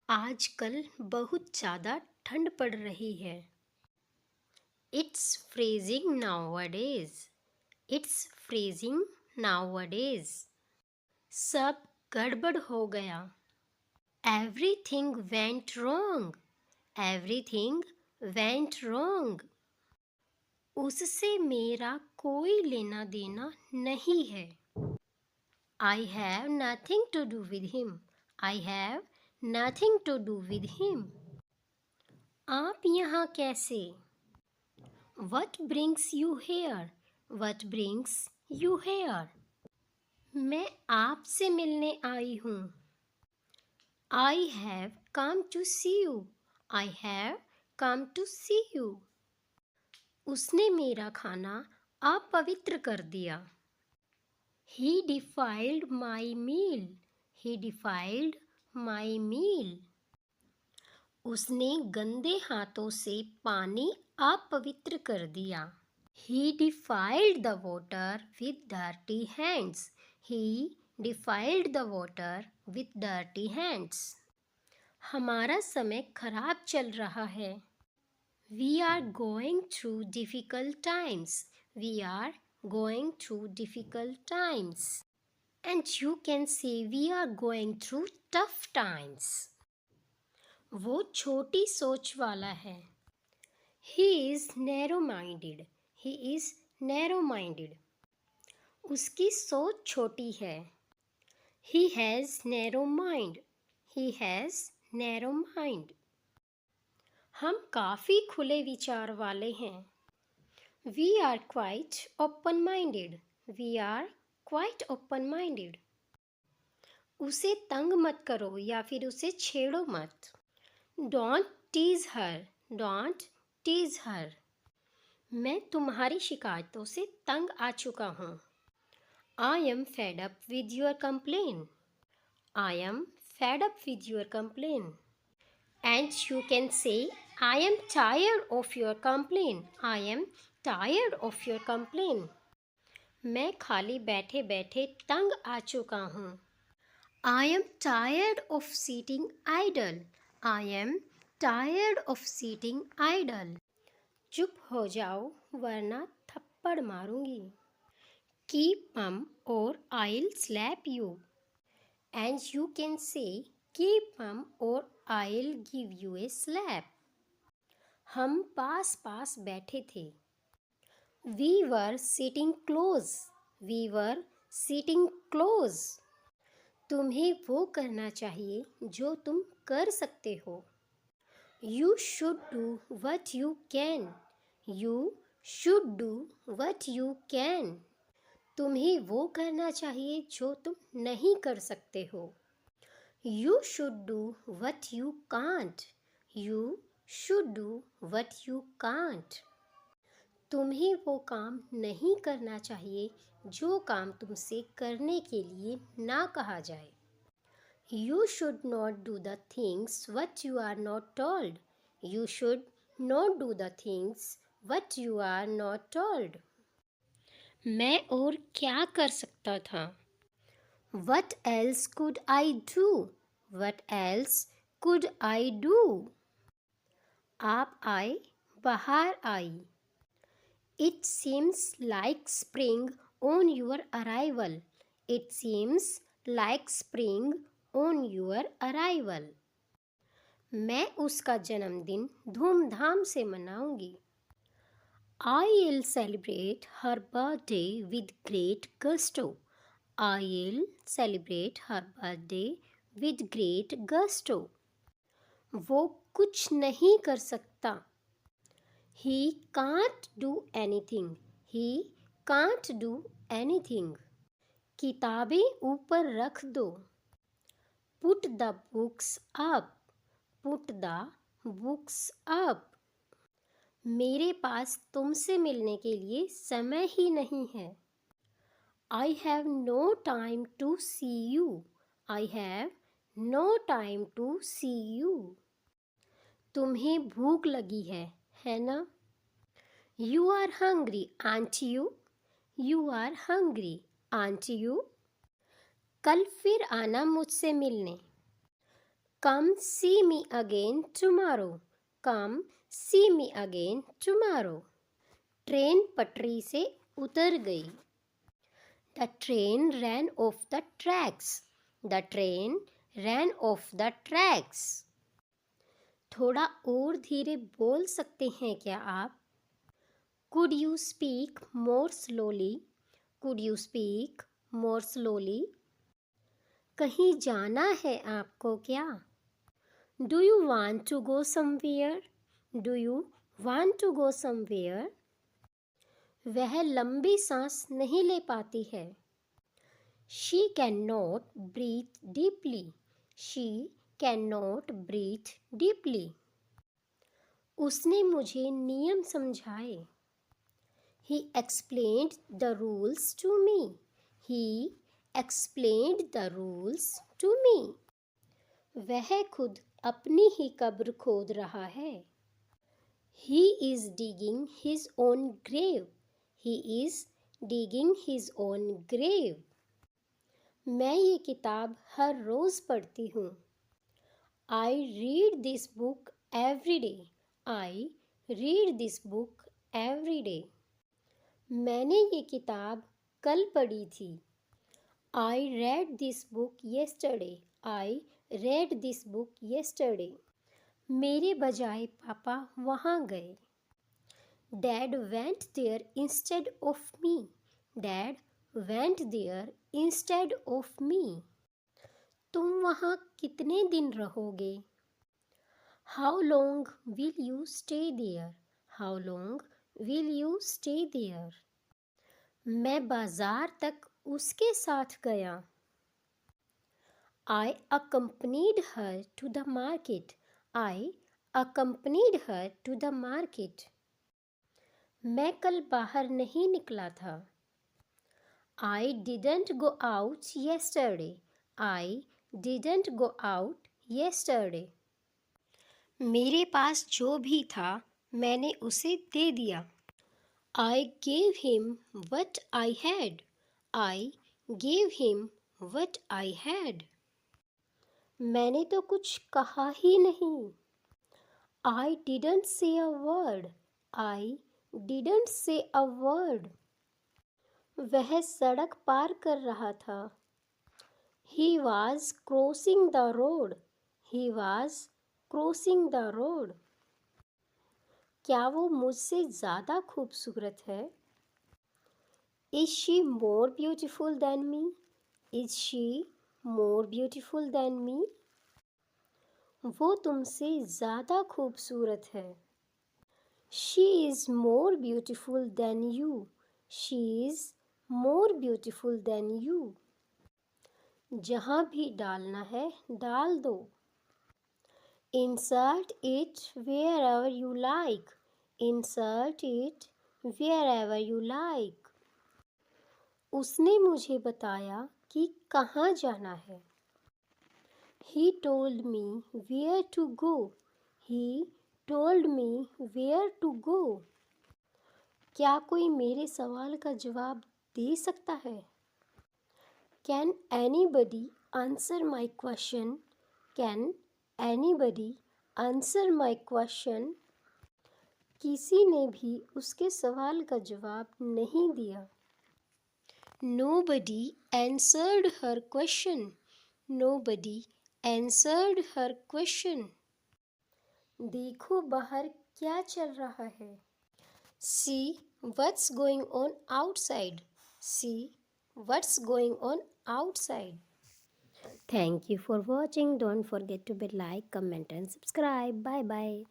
आजकल बहुत ज़्यादा ठंड पड़ रही है। It's freezing nowadays. It's freezing nowadays. सब गड़बड़ हो गया। Everything went wrong. Everything went wrong. उससे मेरा कोई लेना देना नहीं है। I have nothing to do with him. I have nothing to do with him. आप यहाँ कैसे? What brings you here? What brings you here? मैं आपसे मिलने आई हूँ। I have come to see you. I have come to see you. उसने मेरा खाना अपवित्र कर दिया। He defiled my meal. He defiled my meal. उसने गंदे हाथों से पानी अपवित्र कर दिया। He defiled the water with dirty hands. He defiled the water with dirty hands. हमारा समय खराब चल रहा है। We are going through difficult times. We are going through difficult times. And you can say we are going through tough times. वो छोटी सोच वाला है। He is narrow-minded. He is narrow-minded. उसकी सोच छोटी है। He has narrow mind. He has narrow mind. हम काफ़ी खुले विचार वाले हैं। We are quite open-minded. We are quite open-minded. उसे तंग मत करो या फिर उसे छेड़ो मत। Don't tease her. Don't tease her. मैं तुम्हारी शिकायतों से तंग आ चुका हूँ। I am fed up with your complaint. I am fed up with your complaint. And you can say, I am tired of your complaint. I am tired of your complaint. मैं खाली बैठे बैठे तंग आ चुका हूँ। I am tired of sitting idle. I am tired of sitting idle. चुप हो जाओ वरना थप्पड़ मारूंगी। Keep mum or I'll slap you. And you can say, keep mum or I'll give you a slap. हम पास पास बैठे थे। We were sitting close. We were sitting close. तुम्हें वो करना चाहिए जो तुम कर सकते हो। You should do what you can. You should do what you can. तुम्हें वो करना चाहिए जो तुम नहीं कर सकते हो। You should do what you can't. You should do what you can't. तुम्हें वो काम नहीं करना चाहिए जो काम तुमसे करने के लिए ना कहा जाए। You should not do the things what you are not told. You should not do the things what you are not told. मैं और क्या कर सकता था? What else could I do? What else could I do? आप आए, बाहर आई। It seems like spring on your arrival. It seems like spring on your arrival. मैं उसका जन्मदिन धूमधाम से मनाऊंगी। I'll celebrate her birthday with great gusto. I'll celebrate her birthday with great gusto. वो कुछ नहीं कर सकता। He can't do anything. He can't do anything. किताबें ऊपर रख दो। Put the books up. Put the books up. मेरे पास तुमसे मिलने के लिए समय ही नहीं है। I have no time to see you. I have no time to see you. तुम्हें भूख लगी है ना? You are hungry, aren't you? You are hungry, aren't you? कल फिर आना मुझसे मिलने। Come see me again tomorrow. Come see me again tomorrow. Train पटरी से उतर गई. The train ran off the tracks. The train ran off the tracks. थोड़ा और धीरे बोल सकते हैं क्या आप? Could you speak more slowly? Could you speak more slowly? कहीं जाना है आपको क्या? Do you want to go somewhere? Do you want to go somewhere? वह लंबी सांस नहीं ले पाती है. She cannot breathe deeply. She cannot breathe deeply. उसने मुझे नियम समझाए. He explained the rules to me. He explained the rules to me. वह खुद अपनी ही कब्र खोद रहा है. He is digging his own grave. He is digging his own grave. मैं ये किताब हर रोज़ पढ़ती हूँ. I read this book every day. I read this book every day. मैंने ये किताब कल पढ़ी थी. I read this book yesterday. I read this book yesterday. मेरे बजाय पापा वहाँ गए. Dad went there instead of me. Dad went there instead of me. तुम वहाँ कितने दिन रहोगे? How long will you stay there? How long will you stay there? मैं बाजार तक उसके साथ गया. I accompanied her to the market. I accompanied her to the market. मैं कल बाहर नहीं निकला था. I didn't go out yesterday. I didn't go out yesterday. मेरे पास जो भी था मैंने उसे दे दिया. I gave him what I had. I gave him what I had. मैंने तो कुछ कहा ही नहीं. I didn't say a word. I didn't say a word. वह सड़क पार कर रहा था. He was crossing the road. He was crossing the road. क्या वो मुझसे ज़्यादा खूबसूरत है? Is she more beautiful than me? Is she more beautiful than me? वो तुमसे ज़्यादा खूबसूरत है. She is more beautiful than you. She is more beautiful than you. जहाँ भी डालना है डाल दो. Insert it wherever you like. Insert it wherever you like. उसने मुझे बताया कि कहाँ जाना है. He told me where to go. He told me where to go. क्या कोई मेरे सवाल का जवाब दे सकता है? Can anybody answer my question? Can anybody answer my question? किसी ने भी उसके सवाल का जवाब नहीं दिया. Nobody answered her question. Nobody answered her question. देखो बाहर क्या चल रहा है. See what's going on outside. See what's going on outside. Thank you for watching. Don't forget to like, comment and subscribe. Bye bye.